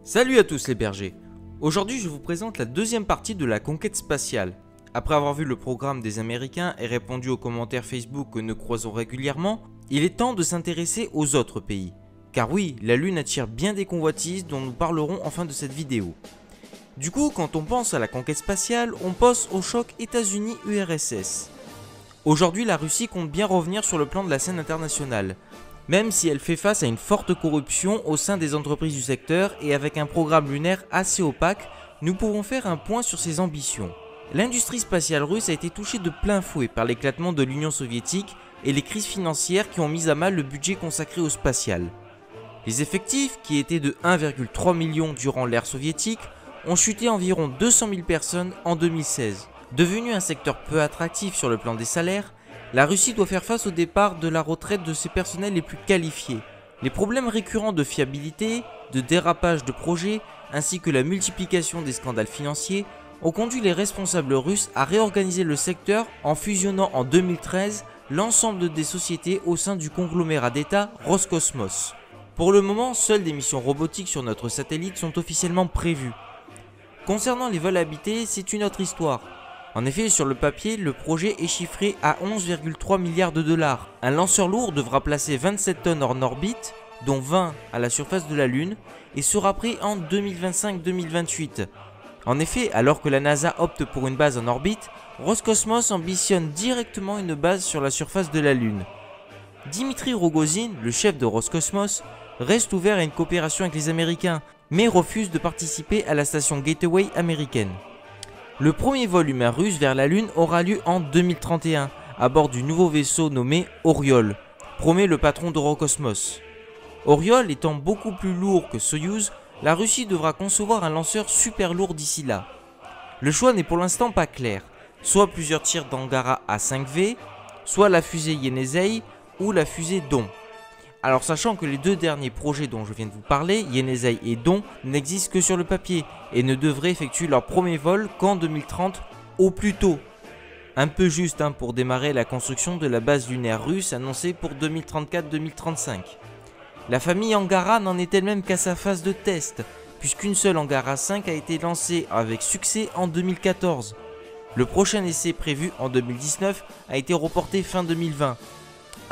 Salut à tous les bergers. Aujourd'hui je vous présente la deuxième partie de la conquête spatiale. Après avoir vu le programme des Américains et répondu aux commentaires Facebook que nous croisons régulièrement, il est temps de s'intéresser aux autres pays. Car oui, la Lune attire bien des convoitises dont nous parlerons en fin de cette vidéo. Du coup, quand on pense à la conquête spatiale, on pense au choc États-Unis-URSS. Aujourd'hui, la Russie compte bien revenir sur le plan de la scène internationale, même si elle fait face à une forte corruption au sein des entreprises du secteur et avec un programme lunaire assez opaque, nous pouvons faire un point sur ses ambitions. L'industrie spatiale russe a été touchée de plein fouet par l'éclatement de l'Union soviétique et les crises financières qui ont mis à mal le budget consacré au spatial. Les effectifs, qui étaient de 1,3 million durant l'ère soviétique, ont chuté à environ 200 000 personnes en 2016. Devenu un secteur peu attractif sur le plan des salaires, la Russie doit faire face au départ de la retraite de ses personnels les plus qualifiés. Les problèmes récurrents de fiabilité, de dérapage de projets, ainsi que la multiplication des scandales financiers ont conduit les responsables russes à réorganiser le secteur en fusionnant en 2013 l'ensemble des sociétés au sein du conglomérat d'État Roscosmos. Pour le moment, seules des missions robotiques sur notre satellite sont officiellement prévues. Concernant les vols habités, c'est une autre histoire. En effet, sur le papier, le projet est chiffré à 11,3 milliards de dollars. Un lanceur lourd devra placer 27 tonnes en orbite, dont 20 à la surface de la Lune, et sera prêt en 2025-2028. En effet, alors que la NASA opte pour une base en orbite, Roscosmos ambitionne directement une base sur la surface de la Lune. Dmitry Rogozin, le chef de Roscosmos, reste ouvert à une coopération avec les Américains, mais refuse de participer à la station Gateway américaine. Le premier vol humain russe vers la Lune aura lieu en 2031, à bord du nouveau vaisseau nommé Oriol, promet le patron de Roscosmos. Oriol étant beaucoup plus lourd que Soyouz, la Russie devra concevoir un lanceur super lourd d'ici là. Le choix n'est pour l'instant pas clair, soit plusieurs tirs d'Angara A5V, soit la fusée Yenisei ou la fusée Don. Alors sachant que les deux derniers projets dont je viens de vous parler, Yenisei et Don, n'existent que sur le papier et ne devraient effectuer leur premier vol qu'en 2030 au plus tôt. Un peu juste pour démarrer la construction de la base lunaire russe annoncée pour 2034-2035. La famille Angara n'en est elle-même qu'à sa phase de test, puisqu'une seule Angara 5 a été lancée avec succès en 2014. Le prochain essai prévu en 2019 a été reporté fin 2020.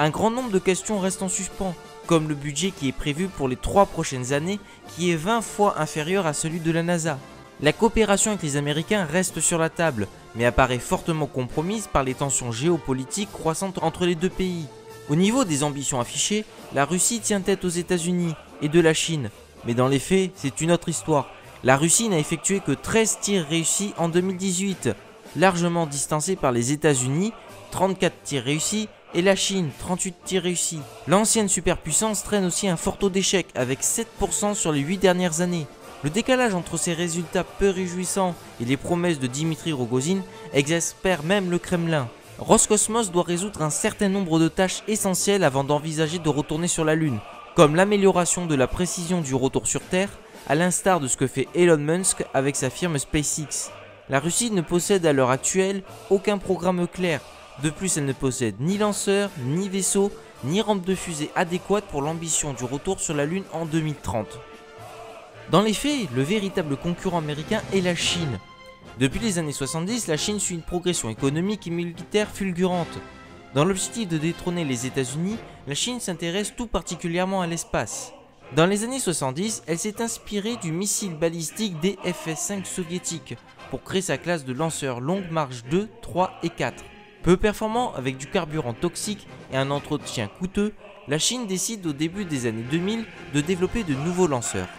Un grand nombre de questions restent en suspens, comme le budget qui est prévu pour les 3 prochaines années qui est 20 fois inférieur à celui de la NASA. La coopération avec les Américains reste sur la table, mais apparaît fortement compromise par les tensions géopolitiques croissantes entre les deux pays. Au niveau des ambitions affichées, la Russie tient tête aux États-Unis et de la Chine, mais dans les faits, c'est une autre histoire. La Russie n'a effectué que 13 tirs réussis en 2018, largement distancée par les États-Unis, 34 tirs réussis, et la Chine, 38 tirs réussis. L'ancienne superpuissance traîne aussi un fort taux d'échec avec 7% sur les 8 dernières années. Le décalage entre ces résultats peu réjouissants et les promesses de Dmitry Rogozin exaspère même le Kremlin. Roscosmos doit résoudre un certain nombre de tâches essentielles avant d'envisager de retourner sur la Lune, comme l'amélioration de la précision du retour sur Terre, à l'instar de ce que fait Elon Musk avec sa firme SpaceX. La Russie ne possède à l'heure actuelle aucun programme clair. De plus, elle ne possède ni lanceur, ni vaisseau, ni rampe de fusée adéquate pour l'ambition du retour sur la Lune en 2030. Dans les faits, le véritable concurrent américain est la Chine. Depuis les années 70, la Chine suit une progression économique et militaire fulgurante. Dans l'objectif de détrôner les États-Unis, la Chine s'intéresse tout particulièrement à l'espace. Dans les années 70, elle s'est inspirée du missile balistique des FS-5 soviétiques pour créer sa classe de lanceurs Longue Marche 2, 3 et 4. Peu performant avec du carburant toxique et un entretien coûteux, la Chine décide au début des années 2000 de développer de nouveaux lanceurs.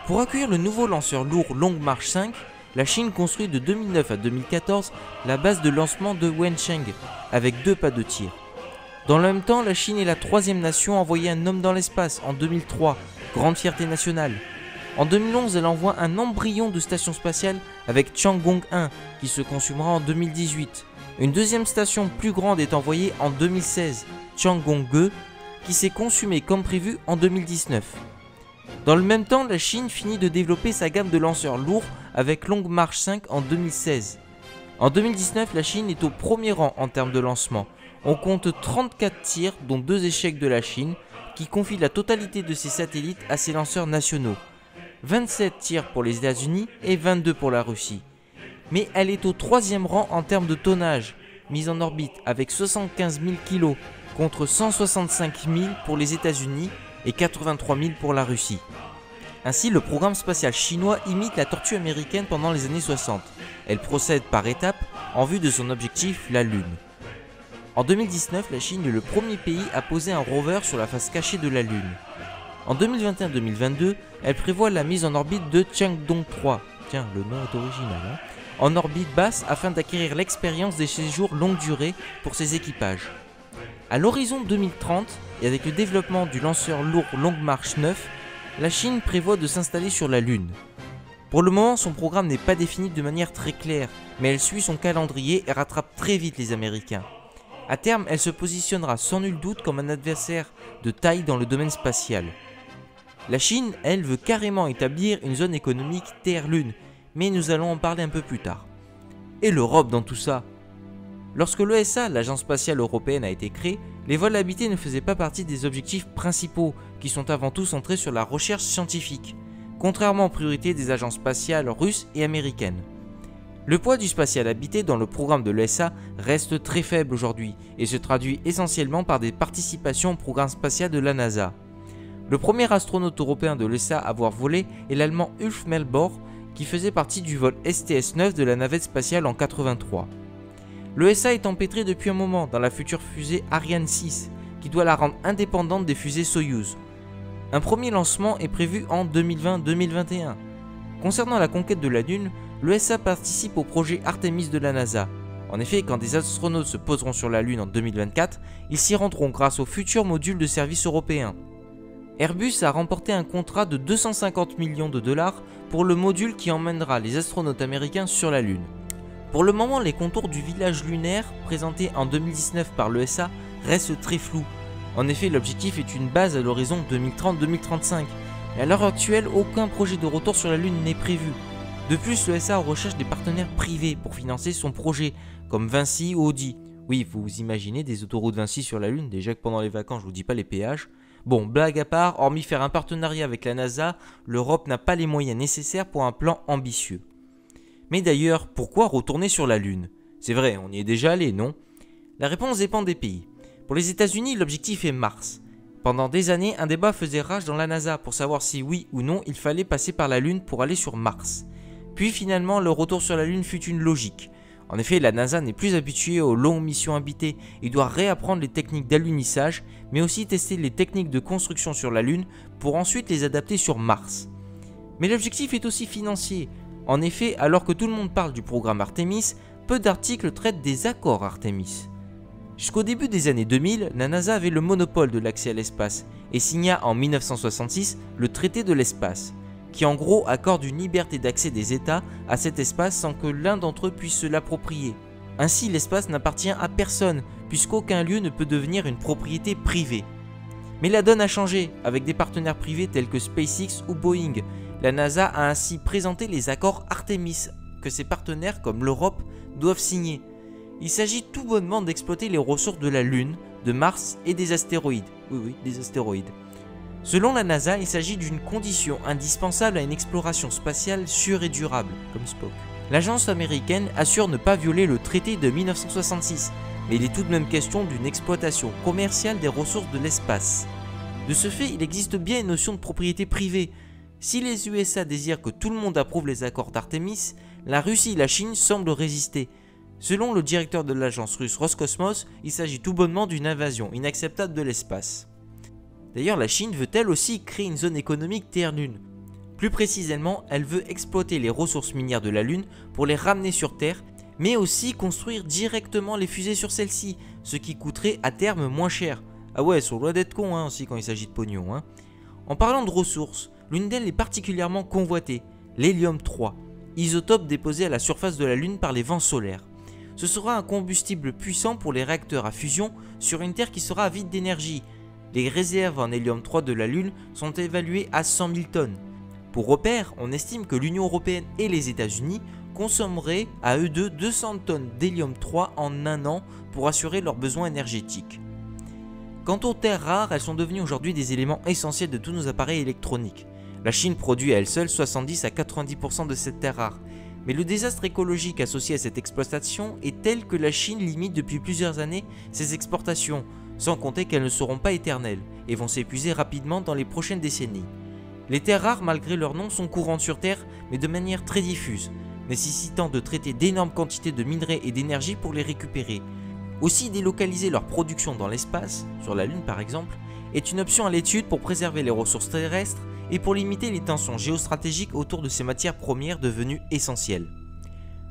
Pour accueillir le nouveau lanceur lourd Longue Marche 5, la Chine construit de 2009 à 2014 la base de lancement de Wencheng avec 2 pas de tir. Dans le même temps, la Chine est la 3e nation à envoyer un homme dans l'espace en 2003, grande fierté nationale. En 2011, elle envoie un embryon de station spatiale avec Tiangong 1 qui se consumera en 2018. Une deuxième station plus grande est envoyée en 2016, Tiangong-2, qui s'est consumée comme prévu en 2019. Dans le même temps, la Chine finit de développer sa gamme de lanceurs lourds avec Longue Marche 5 en 2016. En 2019, la Chine est au premier rang en termes de lancement. On compte 34 tirs, dont 2 échecs de la Chine, qui confie la totalité de ses satellites à ses lanceurs nationaux. 27 tirs pour les États-Unis et 22 pour la Russie. Mais elle est au 3e rang en termes de tonnage, mise en orbite avec 75 000 kg contre 165 000 pour les États-Unis et 83 000 pour la Russie. Ainsi, le programme spatial chinois imite la tortue américaine pendant les années 60. Elle procède par étapes en vue de son objectif, la Lune. En 2019, la Chine est le premier pays à poser un rover sur la face cachée de la Lune. En 2021-2022, elle prévoit la mise en orbite de Tiangong 3, tiens, le nom est original, hein, en orbite basse afin d'acquérir l'expérience des séjours longue durée pour ses équipages. À l'horizon 2030, et avec le développement du lanceur lourd Long March 9, la Chine prévoit de s'installer sur la Lune. Pour le moment, son programme n'est pas défini de manière très claire, mais elle suit son calendrier et rattrape très vite les Américains. À terme, elle se positionnera sans nul doute comme un adversaire de taille dans le domaine spatial. La Chine, elle, veut carrément établir une zone économique Terre-Lune, mais nous allons en parler un peu plus tard. Et l'Europe dans tout ça? Lorsque l'ESA, l'Agence spatiale européenne, a été créée, les vols habités ne faisaient pas partie des objectifs principaux, qui sont avant tout centrés sur la recherche scientifique, contrairement aux priorités des agences spatiales russes et américaines. Le poids du spatial habité dans le programme de l'ESA reste très faible aujourd'hui et se traduit essentiellement par des participations au programme spatial de la NASA. Le premier astronaute européen de l'ESA à avoir volé est l'allemand Ulf Melbourn, qui faisait partie du vol STS-9 de la navette spatiale en 1983. L'ESA est empêtrée depuis un moment dans la future fusée Ariane 6, qui doit la rendre indépendante des fusées Soyouz. Un premier lancement est prévu en 2020-2021. Concernant la conquête de la Lune, l'ESA participe au projet Artemis de la NASA. En effet, quand des astronautes se poseront sur la Lune en 2024, ils s'y rendront grâce au futur module de service européen. Airbus a remporté un contrat de 250 millions de dollars pour le module qui emmènera les astronautes américains sur la Lune. Pour le moment, les contours du village lunaire, présenté en 2019 par l'ESA, restent très flous. En effet, l'objectif est une base à l'horizon 2030-2035, mais à l'heure actuelle, aucun projet de retour sur la Lune n'est prévu. De plus, l'ESA recherche des partenaires privés pour financer son projet, comme Vinci ou Audi. Oui, vous imaginez des autoroutes Vinci sur la Lune, déjà que pendant les vacances, je vous dis pas les péages. Bon, blague à part, hormis faire un partenariat avec la NASA, l'Europe n'a pas les moyens nécessaires pour un plan ambitieux. Mais d'ailleurs, pourquoi retourner sur la Lune? C'est vrai, on y est déjà allé, non? La réponse dépend des pays. Pour les États-Unis, l'objectif est Mars. Pendant des années, un débat faisait rage dans la NASA pour savoir si oui ou non il fallait passer par la Lune pour aller sur Mars. Puis finalement, le retour sur la Lune fut une logique. En effet, la NASA n'est plus habituée aux longues missions habitées et doit réapprendre les techniques d'alunissage, mais aussi tester les techniques de construction sur la Lune pour ensuite les adapter sur Mars. Mais l'objectif est aussi financier. En effet, alors que tout le monde parle du programme Artemis, peu d'articles traitent des accords Artemis. Jusqu'au début des années 2000, la NASA avait le monopole de l'accès à l'espace et signa en 1966 le traité de l'espace, qui en gros accorde une liberté d'accès des États à cet espace sans que l'un d'entre eux puisse se l'approprier. Ainsi, l'espace n'appartient à personne, puisqu'aucun lieu ne peut devenir une propriété privée. Mais la donne a changé, avec des partenaires privés tels que SpaceX ou Boeing. La NASA a ainsi présenté les accords Artemis, que ses partenaires comme l'Europe doivent signer. Il s'agit tout bonnement d'exploiter les ressources de la Lune, de Mars et des astéroïdes. Oui, des astéroïdes. Selon la NASA, il s'agit d'une condition indispensable à une exploration spatiale sûre et durable, comme Spock. L'agence américaine assure ne pas violer le traité de 1966, mais il est tout de même question d'une exploitation commerciale des ressources de l'espace. De ce fait, il existe bien une notion de propriété privée. Si les USA désirent que tout le monde approuve les accords d'Artemis, la Russie et la Chine semblent résister. Selon le directeur de l'agence russe Roscosmos, il s'agit tout bonnement d'une invasion inacceptable de l'espace. D'ailleurs, la Chine veut elle aussi créer une zone économique Terre-Lune. Plus précisément, elle veut exploiter les ressources minières de la Lune pour les ramener sur Terre, mais aussi construire directement les fusées sur celle-ci, ce qui coûterait à terme moins cher. Ah ouais, ils sont loin d'être cons aussi quand il s'agit de pognon. En parlant de ressources, l'une d'elles est particulièrement convoitée, l'hélium 3, isotope déposé à la surface de la Lune par les vents solaires. Ce sera un combustible puissant pour les réacteurs à fusion sur une Terre qui sera avide d'énergie. Les réserves en hélium 3 de la Lune sont évaluées à 100 000 tonnes. Pour repère, on estime que l'Union européenne et les États-Unis consommeraient à eux deux 200 tonnes d'hélium 3 en un an pour assurer leurs besoins énergétiques. Quant aux terres rares, elles sont devenues aujourd'hui des éléments essentiels de tous nos appareils électroniques. La Chine produit à elle seule 70 à 90% de cette terre rare. Mais le désastre écologique associé à cette exploitation est tel que la Chine limite depuis plusieurs années ses exportations, sans compter qu'elles ne seront pas éternelles et vont s'épuiser rapidement dans les prochaines décennies. Les terres rares, malgré leur nom, sont courantes sur Terre, mais de manière très diffuse, nécessitant de traiter d'énormes quantités de minerais et d'énergie pour les récupérer. Aussi, délocaliser leur production dans l'espace, sur la Lune par exemple, est une option à l'étude pour préserver les ressources terrestres et pour limiter les tensions géostratégiques autour de ces matières premières devenues essentielles.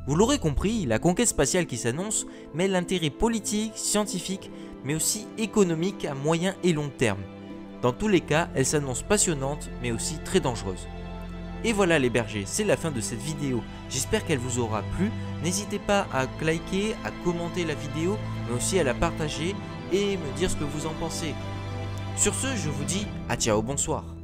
Vous l'aurez compris, la conquête spatiale qui s'annonce mêle l'intérêt politique, scientifique, mais aussi économique à moyen et long terme. Dans tous les cas, elle s'annonce passionnante, mais aussi très dangereuse. Et voilà les bergers, c'est la fin de cette vidéo. J'espère qu'elle vous aura plu. N'hésitez pas à liker, à commenter la vidéo, mais aussi à la partager et me dire ce que vous en pensez. Sur ce, je vous dis à ciao, bonsoir.